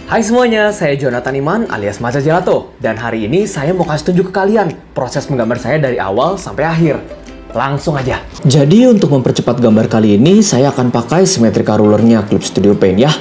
Hai semuanya, saya Jonathan Iman alias Maca Gelato. Dan hari ini saya mau kasih tunjuk ke kalian proses menggambar saya dari awal sampai akhir. Langsung aja. Jadi untuk mempercepat gambar kali ini, saya akan pakai Symmetrica rulernya Clip Studio Paint ya.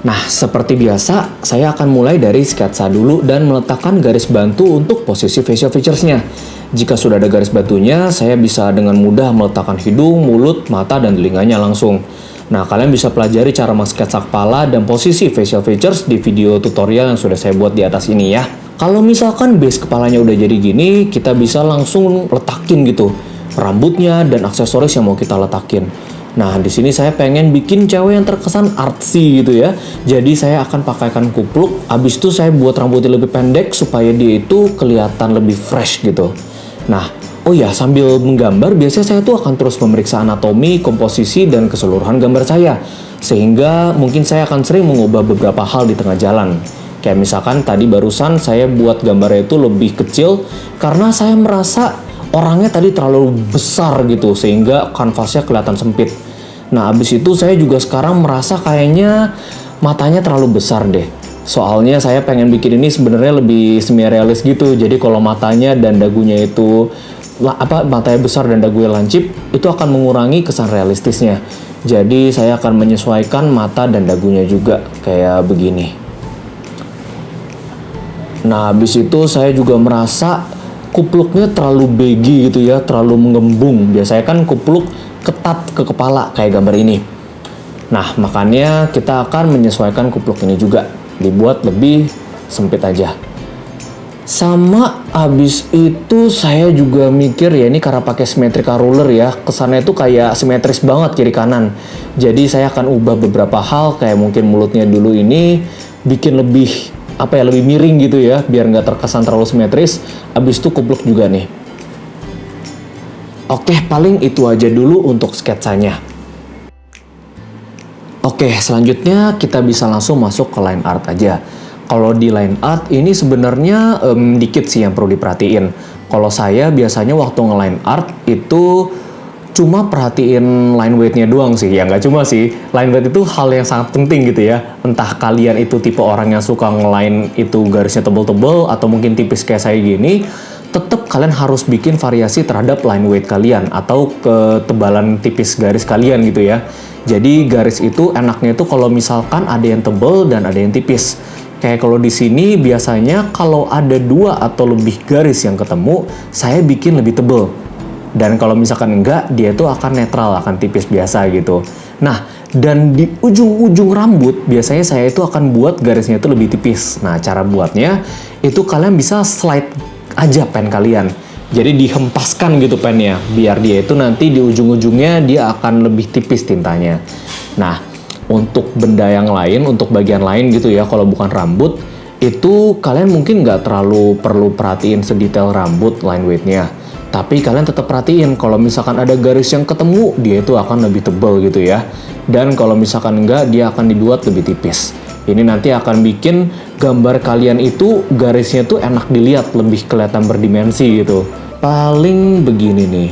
Nah, seperti biasa, saya akan mulai dari sketsa dulu dan meletakkan garis bantu untuk posisi facial features-nya. Jika sudah ada garis bantunya, saya bisa dengan mudah meletakkan hidung, mulut, mata, dan telinganya langsung. Nah, kalian bisa pelajari cara mensketsa kepala dan posisi facial features di video tutorial yang sudah saya buat di atas ini ya. Kalau misalkan base kepalanya udah jadi gini, kita bisa langsung letakin gitu rambutnya dan aksesoris yang mau kita letakin. Nah, di sini saya pengen bikin cewek yang terkesan artsy gitu ya. Jadi saya akan pakaikan kupluk, abis itu saya buat rambutnya lebih pendek supaya dia itu kelihatan lebih fresh gitu. Nah, oh ya, sambil menggambar, biasanya saya tuh akan terus memeriksa anatomi, komposisi, dan keseluruhan gambar saya. Sehingga mungkin saya akan sering mengubah beberapa hal di tengah jalan. Kayak misalkan tadi barusan saya buat gambarnya itu lebih kecil, karena saya merasa orangnya tadi terlalu besar gitu, sehingga kanvasnya kelihatan sempit. Nah, abis itu saya juga sekarang merasa kayaknya matanya terlalu besar deh. Soalnya saya pengen bikin ini sebenarnya lebih semi realis gitu. Jadi kalau matanya dan dagunya itu matanya besar dan dagunya lancip, itu akan mengurangi kesan realistisnya. Jadi saya akan menyesuaikan mata dan dagunya juga kayak begini. Nah, habis itu saya juga merasa kupluknya terlalu baggy gitu ya, terlalu mengembung. Biasanya kan kupluk ketat ke kepala kayak gambar ini. Nah, makanya kita akan menyesuaikan kupluk ini juga, dibuat lebih sempit aja. Sama abis itu saya juga mikir ya, ini karena pakai Symmetrica ruler ya, kesannya itu kayak simetris banget kiri kanan. Jadi saya akan ubah beberapa hal, kayak mungkin mulutnya dulu ini bikin lebih lebih miring gitu ya, biar nggak terkesan terlalu simetris. Abis itu kupluk juga nih. Oke, paling itu aja dulu untuk sketsanya. Oke, selanjutnya kita bisa langsung masuk ke line art aja. Kalau di line art ini sebenarnya dikit sih yang perlu diperhatiin. Kalau saya biasanya waktu nge-line art itu cuma perhatiin line weight-nya doang sih. Ya nggak cuma sih, line weight itu hal yang sangat penting gitu ya. Entah kalian itu tipe orang yang suka nge-line itu garisnya tebel-tebel atau mungkin tipis kayak saya gini, tetap kalian harus bikin variasi terhadap line weight kalian atau ketebalan tipis garis kalian gitu ya. Jadi garis itu enaknya itu kalau misalkan ada yang tebel dan ada yang tipis. Kayak kalau di sini biasanya kalau ada 2 atau lebih garis yang ketemu, saya bikin lebih tebel. Dan kalau misalkan enggak, dia tuh akan netral, akan tipis biasa gitu. Nah, dan di ujung-ujung rambut biasanya saya itu akan buat garisnya itu lebih tipis. Nah, cara buatnya itu kalian bisa slide aja pen kalian. Jadi dihempaskan gitu pennya, biar dia itu nanti di ujung-ujungnya dia akan lebih tipis tintanya. Nah, untuk benda yang lain, untuk bagian lain gitu ya, kalau bukan rambut, itu kalian mungkin nggak terlalu perlu perhatiin sedetail rambut line weight-nya. Tapi kalian tetap perhatiin kalau misalkan ada garis yang ketemu, dia itu akan lebih tebal gitu ya. Dan kalau misalkan enggak, dia akan dibuat lebih tipis. Ini nanti akan bikin gambar kalian itu garisnya tuh enak dilihat, lebih kelihatan berdimensi gitu. Paling begini nih.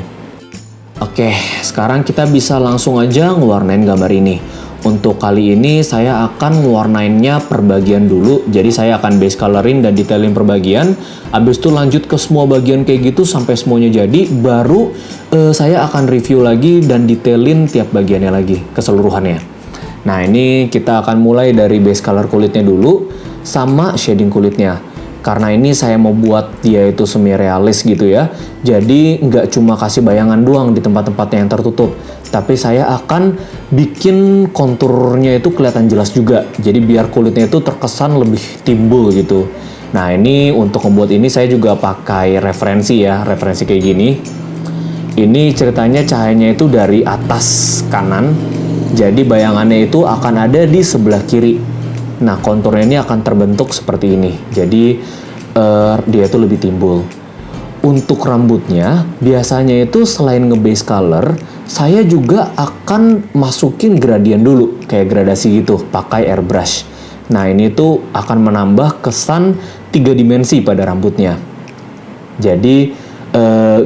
Oke, sekarang kita bisa langsung aja ngewarnain gambar ini. Untuk kali ini saya akan ngewarnainnya per bagian dulu. Jadi saya akan base colorin dan detailin per bagian. Habis itu lanjut ke semua bagian kayak gitu sampai semuanya jadi. Baru saya akan review lagi dan detailin tiap bagiannya lagi, keseluruhannya. Nah, ini kita akan mulai dari base color kulitnya dulu sama shading kulitnya. Karena ini saya mau buat dia itu semi realis gitu ya. Jadi nggak cuma kasih bayangan doang di tempat-tempatnya yang tertutup. Tapi saya akan bikin konturnya itu kelihatan jelas juga. Jadi biar kulitnya itu terkesan lebih timbul gitu. Nah, ini untuk membuat ini saya juga pakai referensi ya. Referensi kayak gini. Ini ceritanya cahayanya itu dari atas kanan. Jadi bayangannya itu akan ada di sebelah kiri. Nah, konturnya ini akan terbentuk seperti ini. Jadi dia itu lebih timbul. Untuk rambutnya, biasanya itu selain nge-base color, saya juga akan masukin gradient dulu, kayak gradasi gitu, pakai airbrush. Nah, ini tuh akan menambah kesan 3 dimensi pada rambutnya. Jadi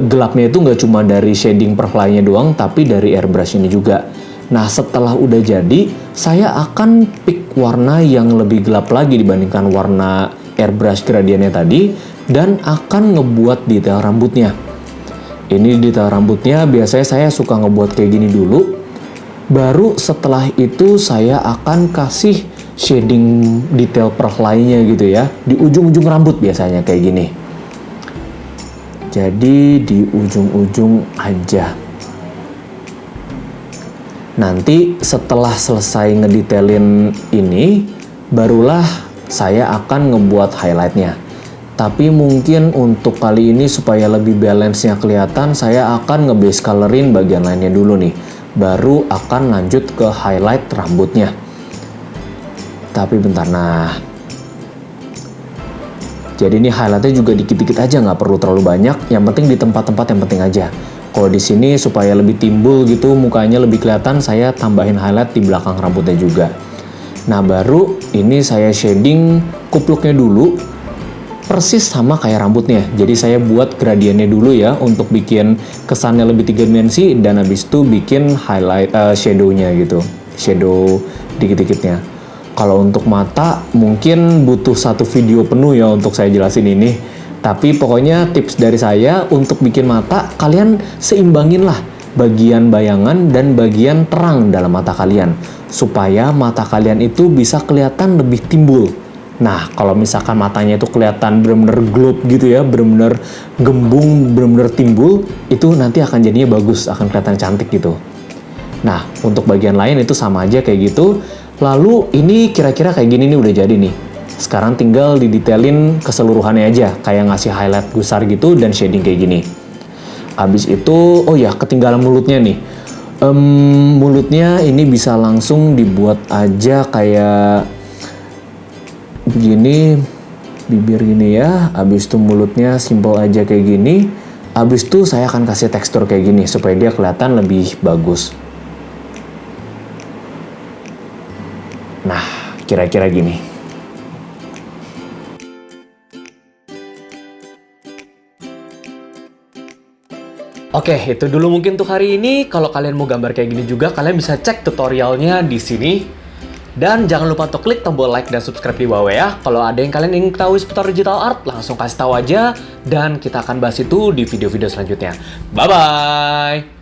gelapnya itu nggak cuma dari shading per fly-nya doang, tapi dari airbrush ini juga. Nah, setelah udah jadi, saya akan pick warna yang lebih gelap lagi dibandingkan warna airbrush gradiennya tadi, dan akan ngebuat detail rambutnya. Ini detail rambutnya biasanya saya suka ngebuat kayak gini dulu. Baru setelah itu saya akan kasih shading detail perlainnya gitu ya, di ujung-ujung rambut biasanya kayak gini. Jadi di ujung-ujung aja. Nanti setelah selesai ngedetailin ini, barulah saya akan ngebuat highlightnya. Tapi mungkin untuk kali ini supaya lebih balance-nya kelihatan, saya akan nge-base colorin bagian lainnya dulu nih. Baru akan lanjut ke highlight rambutnya. Tapi bentar, nah. Jadi ini highlightnya juga dikit-dikit aja, nggak perlu terlalu banyak. Yang penting di tempat-tempat yang penting aja. Kalau di sini supaya lebih timbul gitu, mukanya lebih kelihatan, saya tambahin highlight di belakang rambutnya juga. Nah, baru ini saya shading kupluknya dulu, persis sama kayak rambutnya. Jadi saya buat gradiennya dulu ya, untuk bikin kesannya lebih 3 dimensi, dan habis itu bikin highlight shadow-nya gitu. Shadow dikit-dikitnya. Kalau untuk mata, mungkin butuh satu video penuh ya untuk saya jelasin ini. Tapi pokoknya tips dari saya untuk bikin mata, kalian seimbangin lah bagian bayangan dan bagian terang dalam mata kalian. Supaya mata kalian itu bisa kelihatan lebih timbul. Nah, kalau misalkan matanya itu kelihatan bener-bener globe gitu ya, bener-bener gembung, bener-bener timbul, itu nanti akan jadinya bagus, akan kelihatan cantik gitu. Nah, untuk bagian lain itu sama aja kayak gitu. Lalu ini kira-kira kayak gini nih udah jadi nih. Sekarang tinggal didetailin keseluruhannya aja, kayak ngasih highlight besar gitu dan shading kayak gini. Habis itu, oh ya, ketinggalan mulutnya nih. Mulutnya ini bisa langsung dibuat aja kayak begini, bibir gini ya. Habis itu mulutnya simple aja kayak gini. Habis itu saya akan kasih tekstur kayak gini supaya dia kelihatan lebih bagus. Nah, kira-kira gini. Oke, itu dulu mungkin untuk hari ini. Kalau kalian mau gambar kayak gini juga, kalian bisa cek tutorialnya di sini. Dan jangan lupa untuk klik tombol like dan subscribe di bawah ya. Kalau ada yang kalian ingin tahu seputar digital art, langsung kasih tahu aja. Dan kita akan bahas itu di video-video selanjutnya. Bye-bye!